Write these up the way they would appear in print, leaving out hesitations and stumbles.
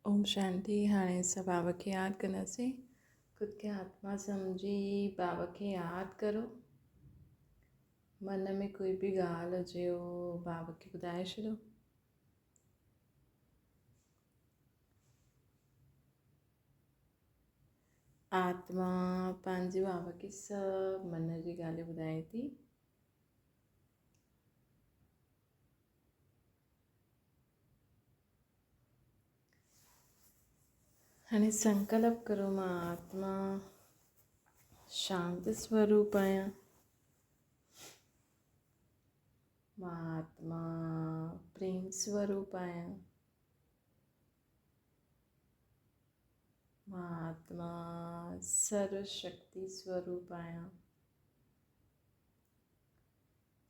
ओम शांति। हाणे असां बाबा खे यादि कंदासीं। ख़ुदि खे आत्मा सम्झी बाबा खे यादि करो। मन में कोई बि ॻाल्हि हुजे उहो बाबा खे ॿुधाए छॾो। आत्मा पंहिंजे बाबा खे सभु मन जी ॻाल्हियूं ॿुधाए थी। हाणे संकल्प करो, मां आत्मा शांति स्वरूप आहियां। मां आत्मा प्रेम स्वरूप आहियां। मां आत्मा सर्वशक्ति स्वरूप आहियां।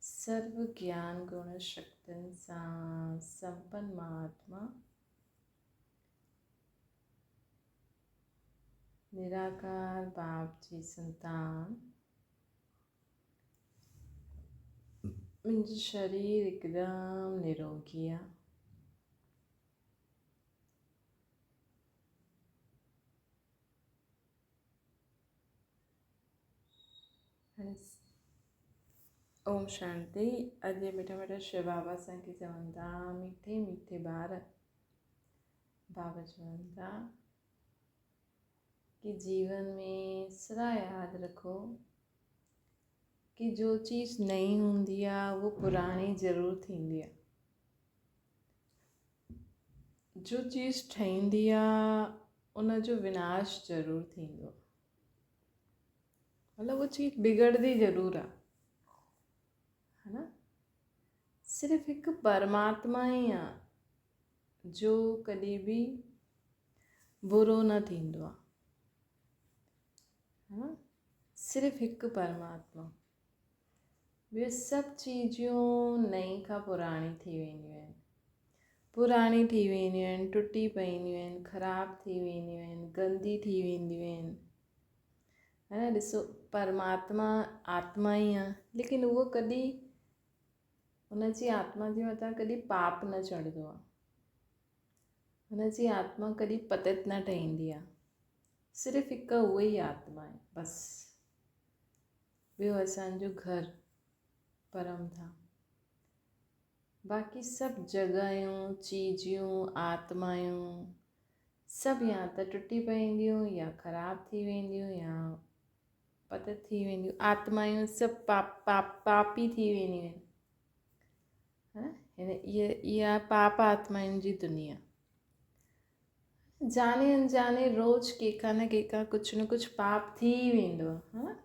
सर्व ज्ञान गुण शक्तियुनि सां संपन्न मां आत्मा निराकार बाप जी संतान। मुंहिंजो शरीर हिकदमि निरोगी आहे। ओम शांति। अॼु मीठा मीठा शिव बाबा असांखे चवनि था, मीठे मीठे ॿार बाबा चवनि था कि जीवन में सदा यादि रखो कि जो चीज़ नई हूंदी आहे वो पुराणी ज़रूरु थींदी आहे। जो चीज़ ठहींदी आहे उनजो विनाश ज़रूरु थींदो आहे। मतिलबु वो चीज़ बिगड़दी ज़रूरु आहे, है ना। सिर्फ़ु हिकु परमात्मा ई आहे जो कॾहिं बि बुरो न थींदो आहे, है ना। सिर्फ़ु हिकु परमात्मा। ॿियो सभु चीज़ूं नई खां पुराणी थी वेंदियूं आहिनि, पुराणी थी वेंदियूं आहिनि, टुटी पवंदियूं आहिनि, ख़राबु थी वेंदियूं आहिनि, गंदी थी वेंदियूं आहिनि, है ना। ॾिसो, परमात्मा आत्मा ई आहे, लेकिन उहो कॾहिं हुनजी आत्मा जे मथां कॾहिं पाप न चढ़ंदो आहे। हुनजी आत्मा कॾहिं पतित न ठहींदी आहे। सिर्फ़ु हिकु उहो ई आत्मा आहे बसि। ॿियो असांजो घर परम धाम। बाक़ी सभु जॻहियूं, चीज़ियूं, आत्मायूं सभु या त टुटी पवंदियूं या ख़राबु थी वेंदियूं या पतित थी वेंदियूं। आत्मायूं सभु पापी थी वेंदियूं आहिनि, है न। इहा पाप आत्माउनि जी दुनिया। जाने अनजाने रोज़ कंहिंखां न कंहिंखां कुझु न कुझु पाप थी वेंदो आहे, है न।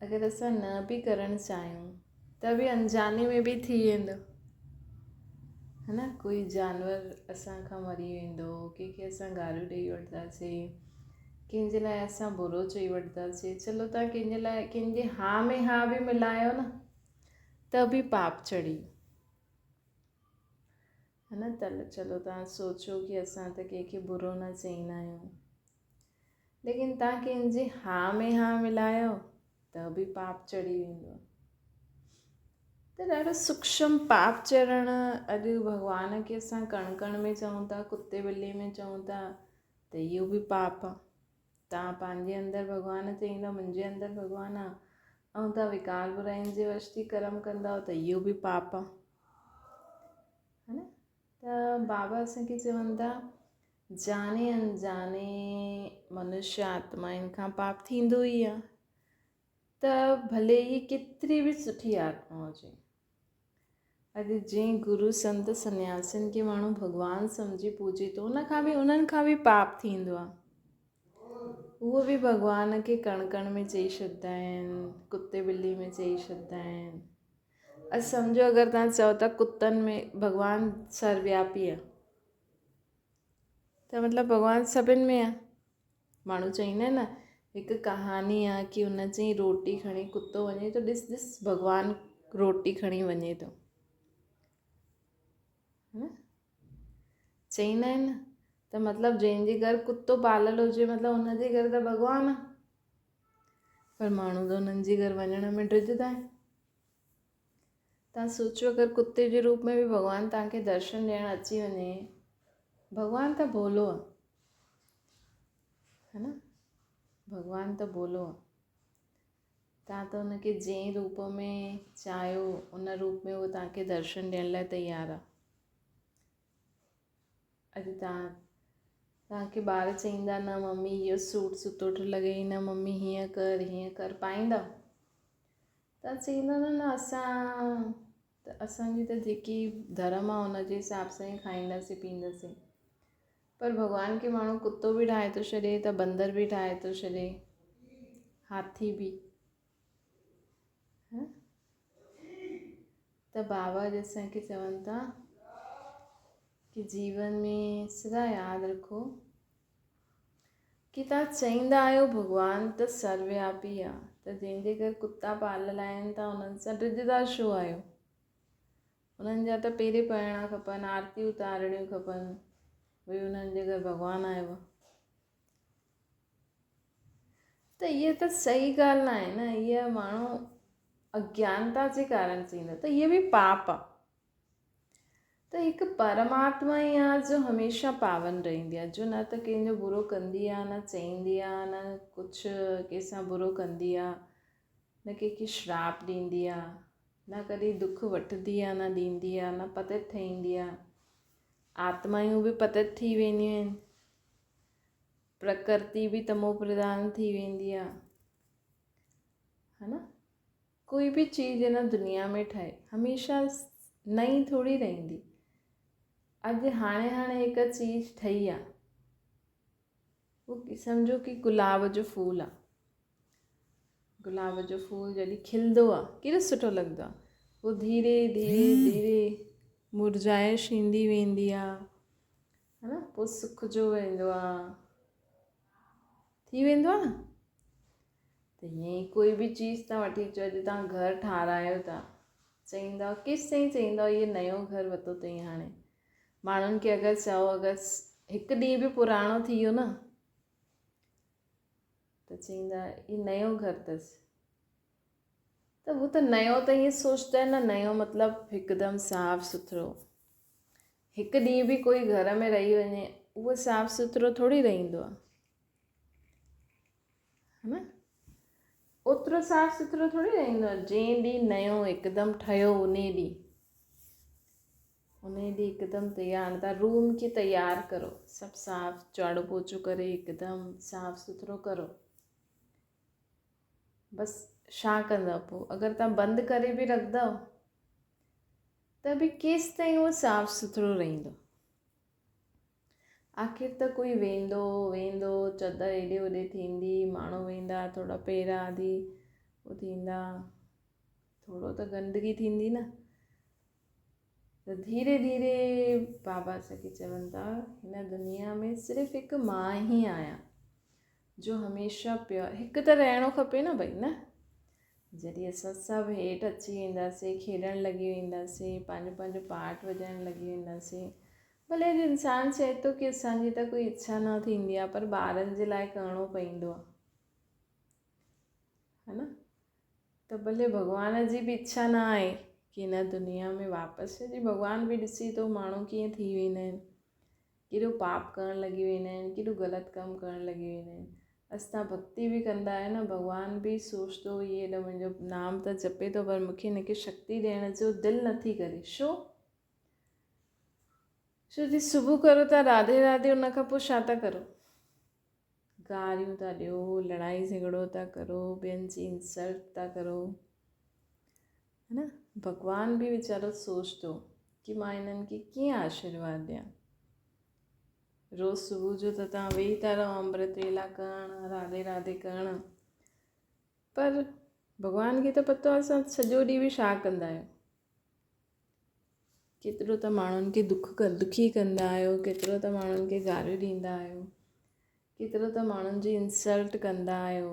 अगरि असां न बि करणु चाहियूं त बि अनजाने में बि थी वेंदो, है न। कोई जानवर असांखां मरी वेंदो, कंहिंखे असां गारियूं ॾेई वठंदासीं, कंहिंजे लाइ असां बुरो चई वठंदासीं। चलो तव्हां कंहिंजे लाइ कंहिंजे हा में हा बि मिलायो न त बि पाप चढ़ी, है न। त चलो तव्हां सोचो कि असां त कंहिंखे बुरो न चईंदा आहियूं, लेकिन तव्हां कंहिंजे हा में हा मिलायो त बि पाप चढ़ी वेंदो। त ॾाढो सूक्ष्म पाप चढ़णु अॼु भॻवान खे असां कण कण में चऊं था, कुते ॿिली में चऊं था, त इहो बि पाप आहे। तव्हां पंहिंजे अंदरि भॻवानु चईंदव मुंहिंजे अंदरि भॻवानु आहे, ऐं तव्हां विकार बुराइनि जे वश थी कर्म कंदव त इहो बि पाप आहे, है न। त बाबा असांखे चवनि था, जाने अनजाने मनुष्य आत्माउनि खां पाप थींदो ई आहे। त भले ही केतिरी बि सुठी आत्मा हुजे, अॼु जीअं गुरू संत सन्यासियुनि खे माण्हू भॻवानु सम्झी पूॼे थो, उन्हनि खां बि पाप थींदो आहे। उहो बि भॻवान खे कण कण में चई छॾींदा आहिनि, कुते ॿिली में चई छॾींदा आहिनि। अॼु सम्झो अगरि तव्हां चओ था कुतनि में भॻवानु सर्वव्यापी आहे, त मतिलबु भॻवानु सभिनि में आहे। माण्हू चईंदा आहिनि न, हिकु कहानी आहे कि हुन चई रोटी खणी कुतो वञे थो, ॾिस भॻवानु रोटी खणी वञे थो, है न। चईंदा आहिनि न, त मतिलबु जंहिंजे घर कुतो पालियल हुजे मतिलबु हुनजे घर त भॻवानु आहे, पर माण्हू त हुननि जे घर वञण में ड्रिजंदा आहिनि। तव्हां सोचो अगरि कुते जे रूप में बि भॻवानु तव्हांखे दर्शन ॾियणु अची वञे भॻवान त भोलो आहे, है न। भॻवान त भोलो आहे। तव्हां त हुनखे जंहिं रूप में चाहियो उन रूप में उहो तव्हांखे दर्शन ॾियण लाइ तयारु आहे। अॼु तव्हांखे ॿार चईंदा न मम्मी इहो सूट सुठो थो लॻे, न मम्मी हीअं कर पाईंदा। त चईंदा न असांजी त जेकी धर्म आहे हुनजे हिसाब सां ई खाईंदासीं पीअंदासीं। पर भॻवान खे माण्हू कुतो बि ठाहे थो छॾे त बंदर बि ठाहे थो छॾे, हाथी बि। त बाबा अॼु असांखे चवनि था कि जीवन में सदा यादि रखो कि तव्हां चईंदा आहियो भॻवान त सर्वव्यापी आहे, त जंहिंजे घर कुता पालियल आहिनि तव्हां उन्हनि सां ड्रिजंदा छो आहियो? उन्हनि जा त पेरे पढ़णा खपनि, आरती उतारणियूं खपनि, भई उन्हनि जे घर भॻवानु आयो आहे। त इहा त सही ॻाल्हि न आहे न, इहा माण्हू अज्ञानता जे कारण चईंदा, त इहा बि पाप आहे। त हिकु परमात्मा ई आहे जो हमेशह पावन रहंदी आहे, जो न त कंहिंजो बुरो कंदी आहे, न चईंदी आहे, न कुझु कंहिंसां बुरो कंदी आहे, न कंहिंखे श्राप ॾींदी आहे, न कॾहिं दुख वठंदी आहे, न ॾींदी आहे, न पतित ठहींदी आहे। आत्मायूं बि पतित थी वेंदियूं आहिनि, प्रकृति बि तमो प्रधान थी वेंदी आहे, है न। कोई बि चीज़ हिन दुनिया में ठहे हमेशह नई थोरी रहंदी। अॼु हाणे हिकु चीज़ ठही आहे, वो सम्झो कि गुलाब जो फूल आहे। गुलाब जो फूल जॾहिं खिलंदो आहे केॾो सुठो लॻंदो आहे। वो धीरे धीरे मुरझाइश ईंदी वेंदी आहे, है न। पोइ सुकिजो वेंदो आहे, थी वेंदो आहे न। त ईअं ई कोई बि चीज़ तव्हां वठी अचो, अॼु तव्हां घरु ठारायो था, चईंदव केसि ताईं चईंदव इहो नयो घरु वरितो अथई। हाणे माण्हुनि खे अगरि चओ अगरि हिकु ॾींहुं बि पुराणो थी वियो न त चईंदा हीउ नयो घरु अथसि। त हू त नयो त ईअं सोचंदा आहिनि न, नयो मतिलबु हिकदमि साफ़ु सुथिरो। हिकु ॾींहुं बि कोई घर में रही वञे उहो साफ़ु सुथिरो थोरी रहंदो आहे, है न। ओतिरो साफ़ु सुथिरो थोरी रहंदो आहे। जंहिं ॾींहुं नयो हिकदमि ठहियो उन ॾींहुं हिकदमि तयारु, तव्हां रूम खे तयारु करो, सभु साफ़ु झाड़ू पोछो करे हिकदमि साफ़ु सुथिरो करो। बसि छा कंदव पोइ? अगरि तव्हां बंदि करे बि रखंदव त बि केसि ताईं उहो साफ़ु सुथिरो रहंदो? आख़िर त कोई वेंदो चदर हेॾे होॾे थींदी, माण्हू वेंदा, थोरा पेर आदि उहो थींदा, थोरो त गंदगी थींदी न। त धीरे धीरे बाबा असांखे चवनि था हिन दुनिया में सिर्फ़ु हिकु मां ई आहियां जो हमेशह प्योर। हिकु त रहणो खपे न भई, न। जॾहिं असां सभु हेठि अची वेंदासीं, खेॾणु लॻी वेंदासीं, पंहिंजो पंहिंजो पार्ट वॼाइणु लॻी वेंदासीं। भले अॼु इंसानु चए थो की असांजी त कोई इच्छा न थींदी आहे, पर ॿारनि जे लाइ करिणो पवंदो आहे, है न। त भले भॻवान जी बि इच्छा न आहे कि हिन दुनिया में वापसि अचे। भॻवान बि ॾिसी थो माण्हू कीअं थी वेंदा आहिनि, केॾो पाप करणु लॻी वेंदा आहिनि, केॾो ग़लति कमु करणु लॻी वेंदा आहिनि। असां भक्ति बि कंदा आहियूं न, भॻवान बि सोचंदो इहे हेॾो मुंहिंजो नाम त जपे थो पर मूंखे हिनखे शक्ति ॾियण जो दिलि नथी करे। छो जी सुबुह करो था राधे राधे, उन खां पोइ छा था करो? गारियूं था ॾियो, लड़ाई झगड़ो था करो, ॿियनि जी इंसल्ट था करो, है न। भॻवान बि वीचारो सोचंदो कि मां हिननि खे कीअं आशीर्वाद ॾियां। रोज़ु सुबुह जो त तव्हां वेही था रहो अमृत वेला करणु, राधे राधे करणु, पर भॻवान खे त पतो आहे असां सॼो ॾींहुं बि छा कंदा आहियूं। केतिरो त माण्हुनि खे दुखी कंदा आहियो, केतिरो त माण्हुनि खे गारियूं ॾींदा आहियो, केतिरो त माण्हुनि जी इंसल्ट कंदा आहियो।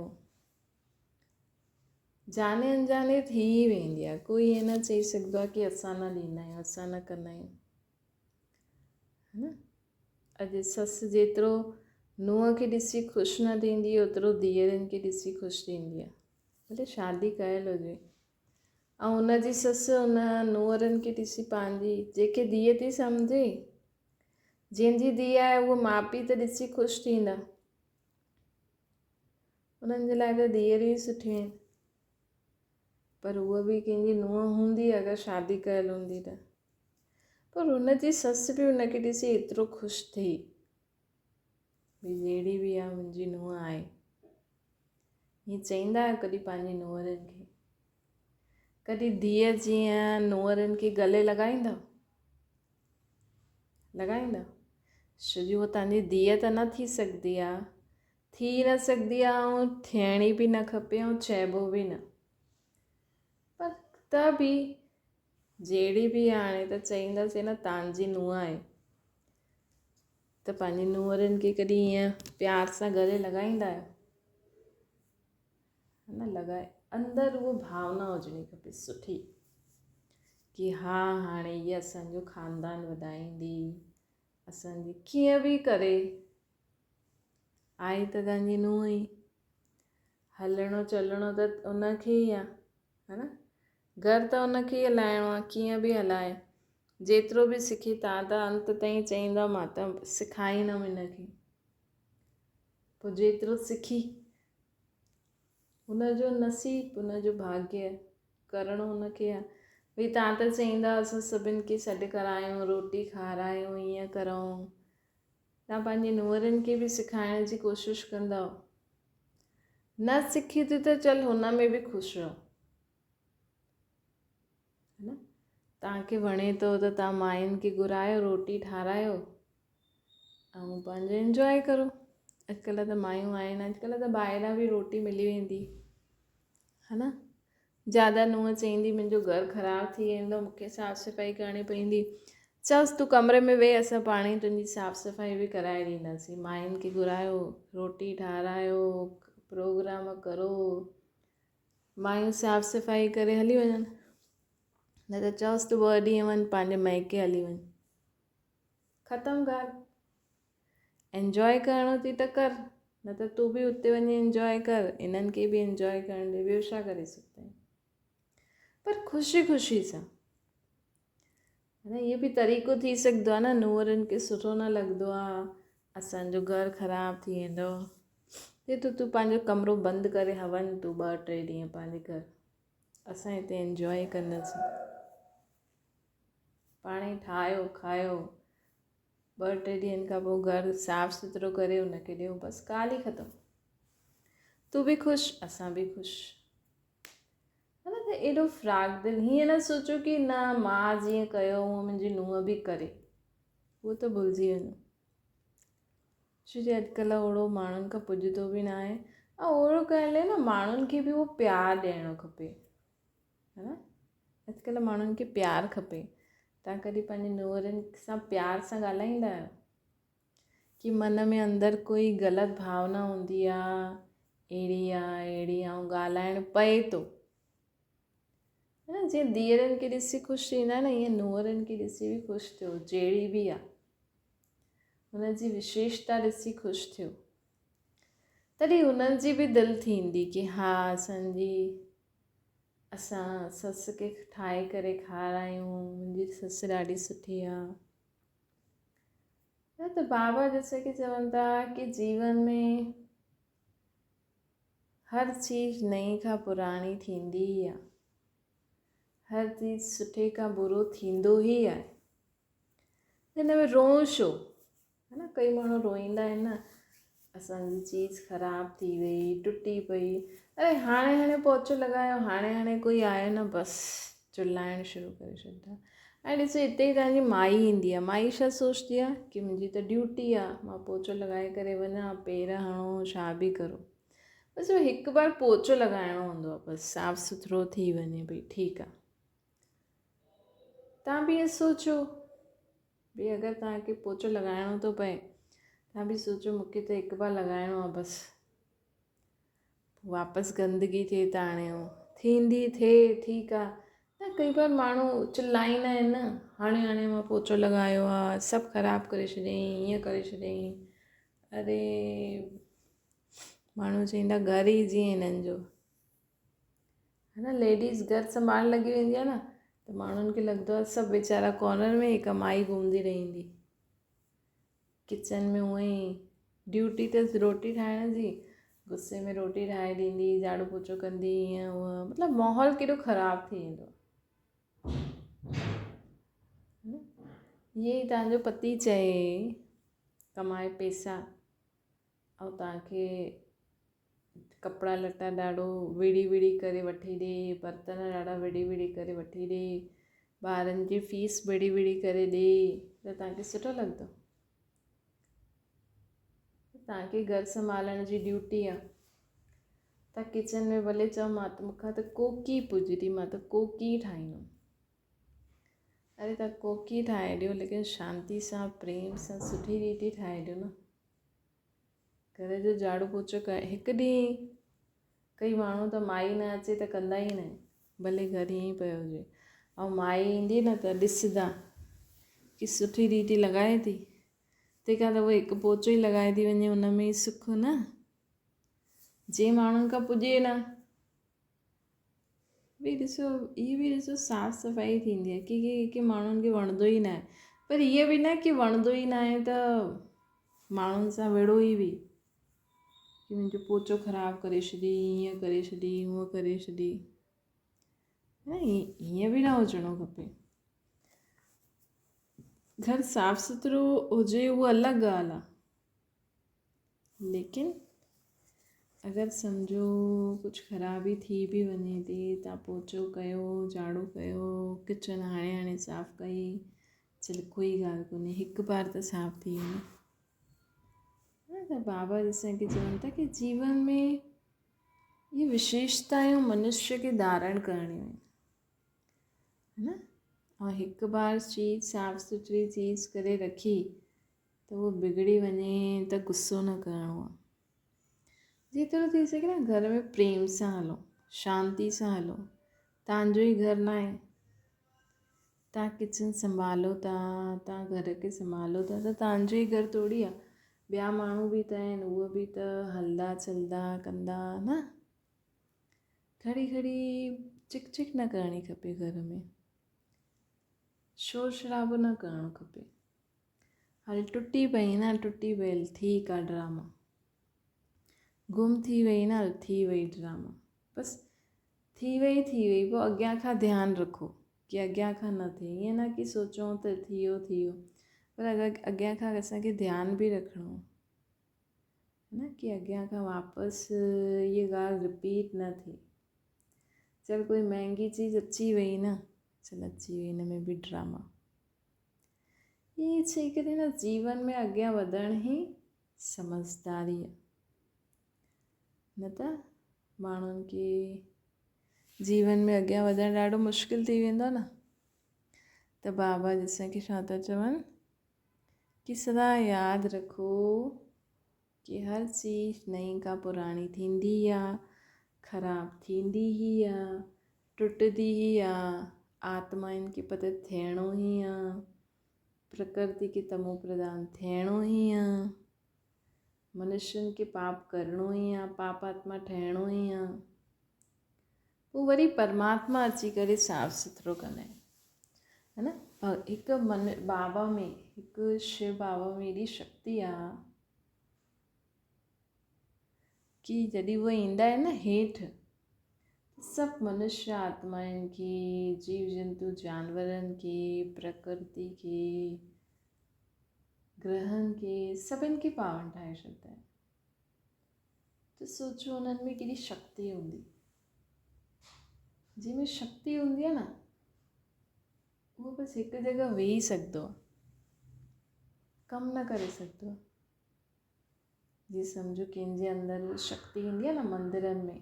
जाने अनजाने थी वेंदी आहे, कोई ईअं न चई सघंदो आहे की असां न ॾींदा आहियूं, असां न कंदा आहियूं, है न। अॼु ससु जेतिरो नुंहं खे ॾिसी ख़ुशि न थींदी ओतिरो धीअरुनि खे ॾिसी ख़ुशि थींदी आहे, भले शादी कयल हुजे। ऐं हुनजी ससु हुन नुंहरुनि खे ॾिसी पंहिंजी जेके धीअ थी सम्झे जंहिंजी धीउ आहे उहा माउ पीउ त ॾिसी ख़ुशि थींदा, उन्हनि जे लाइ त धीअरूं ई सुठियूं आहिनि। पर उहा बि कंहिंजी नुंहुं हूंदी अगरि शादी कयल हूंदी त, पर हुनजी ससु बि हुनखे ॾिसी एतिरो ख़ुशि थी भई जहिड़ी बि आहे मुंहिंजी नुंहुं आहे। हीअं चईंदा आहियो कॾहिं पंहिंजी नुंहरुनि खे? कॾहिं धीअ जीअं नुंहरुनि खे गले लॻाईंदव? छो जो उहा तव्हांजी धीअ त न थी सघंदी आहे, थी न सघंदी आहे ऐं थियणी बि न खपे ऐं चइबो बि न। पर त बि जहिड़ी बि हाणे त चईंदासीं न तव्हांजी नुंहुं आहे, त पंहिंजी नुंहरुनि खे कॾहिं ईअं प्यार सां गले लॻाईंदा आहियो? न लॻाए, अंदरि उहा भावना हुजणी खपे सुठी कि हा हाणे हीअ असांजो ख़ानदान वधाईंदी, असांजी कीअं बि करे आई त तव्हांजी नुंहुं ई, हलणो चलणो त उनखे ई आहे, है न? घर त उनखे ई हलाइणो आहे, कीअं बि हलाए, जेतिरो बि सिखी तव्हां त अंत ताईं चईंदा मां त सेखारींदमि हिनखे। पोइ जेतिरो सिखी हुनजो नसीबु, हुनजो भाग्य, करिणो हुनखे आहे। भई तव्हां त चईंदा असां सभिनि खे सॾु करायूं, रोटी खारायूं, ईअं करूं, तव्हां पंहिंजी नुंहरुनि खे बि सेखारण जी कोशिशि कंदव। न सिखी थी त चल हुन में बि ख़ुशि रहो, है न? तव्हांखे वणे थो त तव्हां मायुनि खे घुरायो, रोटी ठारायो ऐं पंहिंजो इंजॉय करो। अॼुकल्ह त मायूं आहिनि, अॼुकल्ह त ॿाहिरां बि रोटी मिली वेंदी, है न? ज़्यादा नुंहुं चईंदी मुंहिंजो घरु ख़राबु थी वेंदो, मूंखे साफ़ु सफ़ाई करणी पवंदी, चओसि तूं कमरे में वेह, असां पाण ई तुंहिंजी साफ़ु सफ़ाई बि कराए ॾींदासीं। मायुनि खे घुरायो, रोटी ठारायो, प्रोग्राम करो, मायूं साफ़ु सफ़ाई करे हली वञनि। न त चओसि तूं 2 ॾींहं वञु पंहिंजे माइके हली वञु, ख़तमु ॻाल्हि। एंजॉय करिणो थी त कर, न त तूं बि उते वञी एंजॉय कर, इन्हनि खे बि एंजॉय करण ॾे, ॿियो छा करे सघंदा आहियूं? पर ख़ुशी ख़ुशी सां, है न? इहो बि तरीक़ो थी सघंदो आहे न, नुंहरुनि खे सुठो न लॻंदो आहे, असांजो घरु ख़राबु थी वेंदो, हे त तूं पंहिंजो कमिरो बंदि करे वञु, तूं 2-3 ॾींहं पंहिंजे घरु, असां हिते एंजॉय कंदासीं, पाण ई ठाहियो खायो, 2-3 ॾींहंनि खां पोइ घरु साफ़ु सुथिरो करे हुनखे ॾियो, बसि ॻाल्हि ई ख़तमु। तूं बि ख़ुशि, असां बि ख़ुशि, है न? त एॾो फ्राक दिल हीअं न सोचो कि न मां जीअं कयो उहो मुंहिंजी नुंहुं बि करे, उहो त भुलिजी वञो। छो जो अॼुकल्ह ओड़ो माण्हुनि खां पुॼंदो बि न आहे, ऐं ओड़ो करण लाइ न माण्हुनि खे बि उहो प्यारु ॾियणो खपे, है न? अॼुकल्ह माण्हुनि खे प्यारु खपे। तव्हां कॾहिं पंहिंजी नुंहरुनि सां प्यार सां ॻाल्हाईंदा आहियो? कि मन में अंदरि कोई ग़लति भावना हूंदी आहे, अहिड़ी आहे ऐं ॻाल्हाइणु पए थो, है न? जीअं धीअरुनि खे ॾिसी ख़ुशि थींदा न, ईअं नुंहरुनि खे ॾिसी बि ख़ुशि थियो, जहिड़ी बि आहे हुनजी विशेषता ॾिसी ख़ुशि थियो, तॾहिं हुननि जी बि दिलि थींदी कि हा असां सस खे ठाहे करे खारायूं, मुंहिंजी ससु ॾाढी सुठी आहे। न त बाबा जैसे कि चवनि था कि जीवन में हर चीज़ नई खां पुराणी थींदी ई आहे, हर चीज़ सुठे खां बुरो थींदो ई आहे, हिन में रोअण छो, है न? कई माण्हू रोईंदा आहिनि न, असांजी चीज़ ख़राबु थी वई, टुटी पई, अरे हाणे पोचो लॻायो, हाणे कोई आयो न, बसि चिल्लाइणु शुरू करे छॾंदा। ऐं ॾिसो हिते ई तव्हांजी माई ईंदी आहे, माई छा सोचंदी आहे कि मुंहिंजी त ड्यूटी आहे, मां पोचो लॻाए करे वञा, पेर हणो, छा बि करो, बसि हिकु बार पोचो लॻाइणो हूंदो आहे, बसि साफ़ु सुथिरो थी वञे, भई ठीकु आहे। तव्हां बि इहो सोचो, भई अगरि तव्हांखे पोचो लॻाइणो थो पए, तव्हां बि सोचो मूंखे त हिकु बार लॻाइणो आहे, बसि वापसि गंदगी थिए त आणियो, थींदी थिए, ठीकु आहे। न कई बार माण्हू चिल्लाईंदा आहिनि न, हाणे मां पोचो लॻायो आहे, सभु ख़राबु करे छॾियईं, ईअं करे छॾियईं, अरे माण्हू चईंदा घर ई जीअं हिननि जो, है न? लेडीज़ घरु संभालणु लॻी वेंदी आहे न, त माण्हुनि खे लॻंदो आहे सभु वीचारा कॉर्नर में, हिकु माई घुमंदी रहंदी, किचन में हूअं ई ड्यूटी अथसि रोटी ठाहिण जी, गुस्से में रोटी ठाहे ॾींदी, झाड़ू पोछो कंदी, ईअं हूअं, मतिलबु माहौल केॾो ख़राबु थी वेंदो। ईअं ई तव्हांजो पति चए कमाए पैसा ऐं तव्हांखे कपिड़ा लटा ॾाढो विड़ी विड़ी करे वठी ॾे, बर्तन ॾाढा विड़ी विड़ी करे वठी ॾे, ॿारनि जी फीस विड़ी विड़ी करे ॾे, त तव्हांखे सुठो लॻंदो? तव्हांखे घरु संभालण जी ड्यूटी आहे, तव्हां किचन में भले चओ मां त मूंखां त कोकी पुॼंदी, मां त कोकी ठाहींदुमि। अरे तव्हां कोकी ठाहे ॾियो, लेकिन शांती सां, प्रेम सां, सुठी रीति ठाहे ॾियो न। घर जो झाड़ू पोछो हिकु ॾींहुं कई माण्हू त माई न अचे त कंदा ई न आहिनि, भले घर ईअं ई पियो हुजे, ऐं माई ईंदी न त ॾिसंदा कि सुठी रीति लॻाए थी, तंहिंखां त उहो हिकु पोचो ई लॻाए थी वञे, उन में ई सुख न। जे माण्हुनि खां पुॼे न, भई ॾिसो, इहे बि ॾिसो साफ़ु सफ़ाई थींदी आहे, की माण्हुनि खे वणंदो ई न आहे, पर इहे बि न कि वणंदो ई न आहे त माण्हुनि सां वेड़ो ई बि कि मुंहिंजो पोचो ख़राबु करे छॾी, ईअं करे छॾी, हूअं करे छॾी, न ईअं बि न हुजणो खपे। घर साफ़ु सुथिरो हुजे उहा अलॻि ॻाल्हि आहे, लेकिन अगरि सम्झो कुझु ख़राबी थी बि वञे थी, तव्हां पोचो कयो, झाड़ू कयो, किचन हाणे साफ़ु कई, चल कोई ॻाल्हि कोन्हे, हिकु बार त साफ़ु थी वञे। त बाबा असांखे चवनि था कि जीवन में ये विशेषताएं मनुष्य खे धारण करणियूं आहिनि, है न। ऐं हिकु बार चीज़ साफ़ु सुथरी चीज़ करे रखी त उहो बिगड़ी वञे त गुस्सो न करिणो आहे। जेतिरो थी सघे न घर में प्रेम सां हलो, शांती सां हलो। तव्हांजो ई घर न आहे, तव्हां किचन संभालो था, तव्हां घर खे संभालो था, त तव्हांजो ई घर थोरी आहे, ॿिया माण्हू बि त आहिनि, उहे बि त हलंदा चलंदा कंदा न। घड़ी घड़ी चिक चिक न करणी खपे, घर में शोर शराबो न करणु खपे। हल टुटी पई न, टुटी पई, ठीकु आहे, ड्रामा गुम थी वई न, थी वई ड्रामा, बसि थी वई पोइ अॻियां खां ध्यानु रखो कि अॻियां खां न थिए। ईअं न कि सोचूं त थी वियो, पर अॻियां खां असांखे ध्यानु बि रखिणो है न, कि अॻियां खां वापसि इहा ॻाल्हि रिपीट न थिए। चल कोई महांगी चीज़ अची वई न, चल अची वई, हिन में बि ड्रामा। इहे चई करे न जीवन में अॻियां वधण ई समझदारी आहे, न त माण्हुनि खे जीवन में अॻियां वधणु ॾाढो मुश्किल थी वेंदो न। त बाबा असांखे छा था चवनि कि सदा यादि रखो कि हर चीज़ नई खां पुराणी थींदी आहे, ख़राबु थींदी ई आहे, टुटंदी ई आहे, आत्माउनि खे पत थियणो ई आहे, प्रकृति खे तमो प्रधान थियणो ई आहे, मनुष्यनि खे पाप करिणो ई आहे, पाप आत्मा ठहिणो ई आहे, पोइ वरी परमात्मा अची करे साफ़ु सुथिरो कंदा आहिनि, है न। हिकु बाबा में, हिकु शिव बाबा में एॾी शक्ति आहे कि जॾहिं उहे ईंदा आहिनि न हेठि, सभु मनुष्य आत्माउनि खे, जीव जंतु जानवरनि खे, प्रकृति खे, ग्रहनि खे, सभिनि खे पावन ठाहे छॾींदा आहिनि। त सोचो उन्हनि में केॾी शक्ति हूंदी। जंहिंमें शक्ति हूंदी आहे न, उहो बसि हिकु जॻह वेही सघंदो आहे, कमु न करे सघंदो आहे। जीअं सम्झो कंहिंजे अंदरि शक्ति ईंदी आहे न, मंदरनि में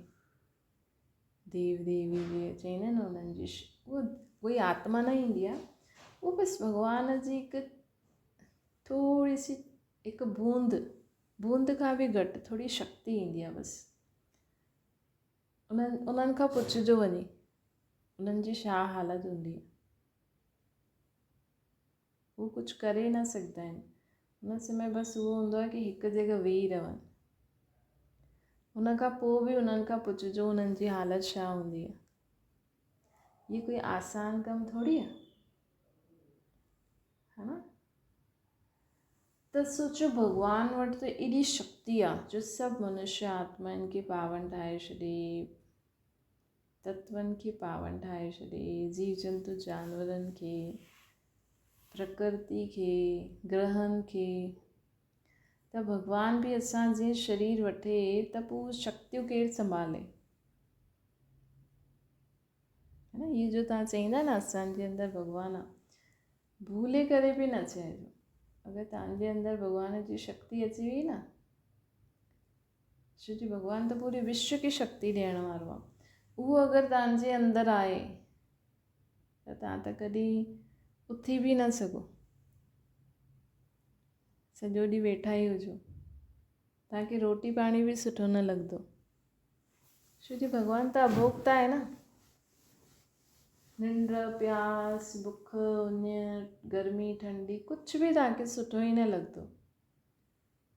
देव देवी जे चईंदा आहिनि न, उन्हनि जी उहा आत्मा न ईंदी आहे, उहो बसि भॻवान जी हिकु थोरी सी हिकु बूंद खां बि घटि थोरी शक्ति ईंदी आहे बसि। उन्हनि खां पुछिजो वञी, उन्हनि जी छा हालति हूंदी आहे। उहो कुझु करे न सघंदा आहिनि, उन समय बसि उहो हूंदो आहे कि हिकु जॻह वेही रहनि। उन खां पोइ बि उन्हनि खां पुछिजो उन्हनि जी हालति छा हूंदी आहे। ये कोई आसान कमु थोरी आहे, है न। त सोचो भॻवान वटि त एॾी शक्ति आहे जो सभु मनुष्य आत्माउनि खे पावन ठाहे छॾे, तत्वनि खे पावन ठाहे छॾे, जीव जंतु जानवरनि खे, प्रकृति खे, ग्रहनि खे। त भॻवान बि असां जीअं शरीर वठे त पोइ शक्तियूं केरु संभाले, है न। इहो जो तव्हां चईंदा न असांजे अंदरि भॻवानु आहे, भूले करे बि न चइजो। अगरि तव्हांजे अंदरि भॻवान जी शक्ति अची वई न, छो जो भॻवानु त पूरे विश्व खे शक्ति ॾियण वारो आहे, उहो अगरि तव्हांजे अंदरि आहे त तव्हां त कॾहिं उथी बि न सघो, सॼो ॾींहुं वेठा ई हुजो, तव्हांखे रोटी पाणी बि सुठो न लॻंदो, छो जो भॻवानु त अभोक्ता आहे न। निंड, प्यास, बुख, उञ, गर्मी, ठंडी, कुझु बि तव्हांखे सुठो ई न लॻंदो।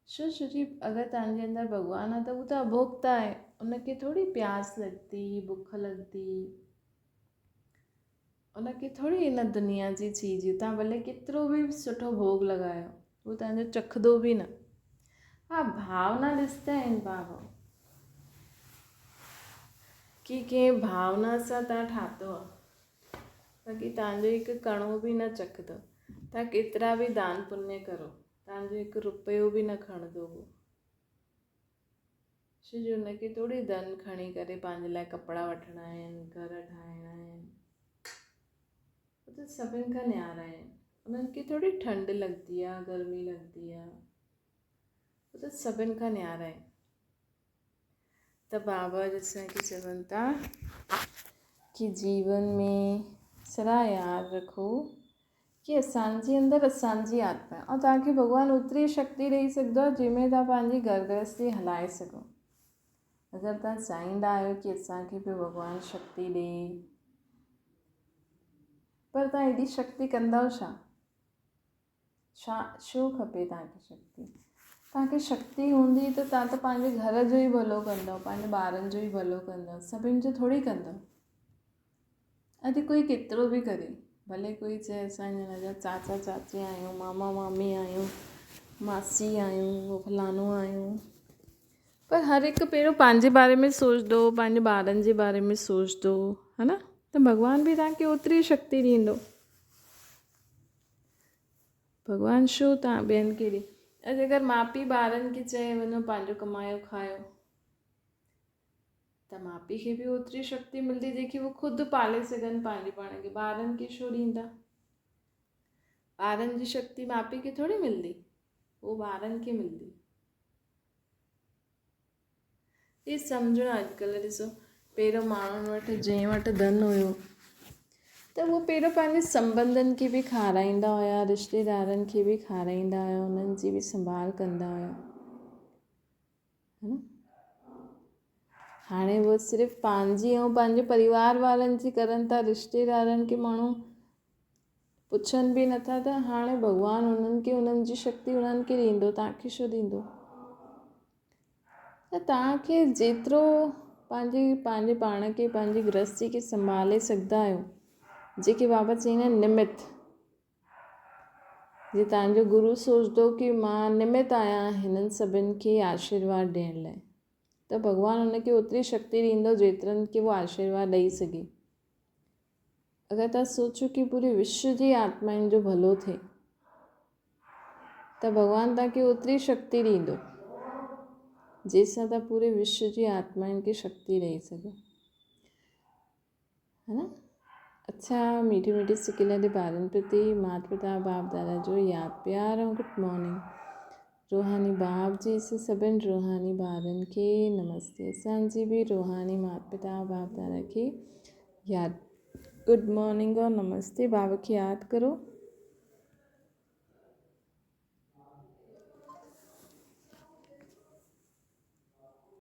छो जो अगरि तव्हांजे अंदरि भॻवानु आहे त उहो त अभोक्ता आहे, उनखे थोरी प्यास लॻंदी, बुख लॻंदी, उनखे थोरी इन दुनिया जी चीज़, तव्हां भले केतिरो बि सुठो भोग लॻायो, उहो तव्हांजो चखंदो बि न। हा, भावना ॾिसंदा आहिनि बाबा की कंहिं भावना सां तव्हां ठातो आहे, बाक़ी तव्हांजो हिकु कणो बि न चखंदो। तव्हां केतिरा बि दान पुण्य करो, तव्हांजो हिकु रुपयो बि न खणंदो हो, छो जो हुनखे थोरी धन खणी करे पंहिंजे लाइ कपिड़ा वठिणा आहिनि, घर ठाहिणा आहिनि, उहो त सभिनि खां न्यारा आहिनि। उन्हनि खे थोरी ठंड लॻंदी आहे, गर्मी लॻंदी आहे, उहो त सभिनि खां न्यारा आहिनि। त बाबा जैसे चवनि था कि जीवन में सदा यादि रखो कि असांजे अंदरि असांजी आत्मा आहे, ऐं तव्हांखे भॻवानु ओतिरी शक्ति ॾेई सघंदो आहे जंहिंमें तव्हां पंहिंजी घर गृहस्थी हलाए सघो। अगरि तव्हां चाहींदा आहियो कि असांखे बि भॻवानु शक्ति ॾे, पर तव्हां एॾी शक्ति कंदव छा छो खपे तव्हांखे शक्ति? तव्हांखे शक्ति हूंदी त तव्हां त पंहिंजे घर जो ई भलो कंदव, पंहिंजे ॿारनि जो ई भलो कंदव, सभिनि जो थोरी कंदव। अॼु कोई केतिरो बि करे, भले कोई चए असां हिन जा चाचा चाची आहियूं, मामा मामी आहियूं, मासी आहियूं, फलाणो आहियूं, पर हर हिकु पहिरियों पंहिंजे बारे में सोचंदो, पंहिंजे ॿारनि जे बारे में सोचंदो, है न, त भॻवानु बि तव्हांखे ओतिरी शक्ति ॾींदो। भॻवानु छो तव्हां ॿियनि खे ॾे? अॼु अगरि माउ पीउ ॿारनि खे चए वञो पंहिंजो कमायो खायो, त माउ पीउ खे बि ओतिरी शक्ति मिलंदी जेकी वो ख़ुदि पाले सघनि पंहिंजे पाण खे, ॿारनि खे छो ॾींदा? ॿारनि जी शक्ति माउ पीउ खे थोरी मिलंदी, उहो ॿारनि खे मिलंदी। ये सम्झो अॼुकल्ह ॾिसो, पहिरियों माण्हुनि वटि जंहिं वटि धन हुयो त उहो पहिरियों पंहिंजे संबंधनि खे बि खाराईंदा हुया, रिश्तेदारनि खे बि खाराईंदा हुया, उन्हनि जी बि संभाल कंदा हुया, है न। हाणे उहो सिर्फ़ु पंहिंजी ऐं पंहिंजे परिवार वारनि जी करनि था, रिश्तेदारनि खे माण्हू पुछनि बि नथा, त हाणे भॻवानु उन्हनि खे उन्हनि जी शक्ति उन्हनि खे ॾींदो, तव्हांखे छो ॾींदो? त तव्हांखे जेतिरो पंहिंजे पाण खे, पंहिंजी गृहस्थी खे संभाले सघंदा आहियो, जेके बाबा चईंदा आहिनि निमित, जे तव्हांजो गुरु सोचंदो कि मां निमित आहियां हिननि सभिनि खे आशीर्वाद ॾियण लाइ, त भॻवानु हुनखे ओतिरी शक्ति ॾींदो जेतिरनि खे वो आशीर्वाद ॾेई सघे। अगरि तव्हां सोचो कि पूरे विश्व जी आत्माउनि जो भलो थिए, त भॻवानु तव्हांखे ओतिरी शक्ति ॾींदो जंहिंसां तव्हां पूरे विश्व जी आत्माउनि खे शक्ति ॾेई सघो, है न। अच्छा, मीठी मीठी सिखियल ॿारनि प्रति माता पिता बाप दादा जो यादि प्यार ऐं गुड मॉर्निंग। रूहानी बाप जी से सभिनि रूहानी ॿारनि खे नमस्ते। असांजी बि रूहानी माता पिता बाप दादा खे यादि गुड मॉर्निंग और नमस्ते। बाबा खे यादि करो।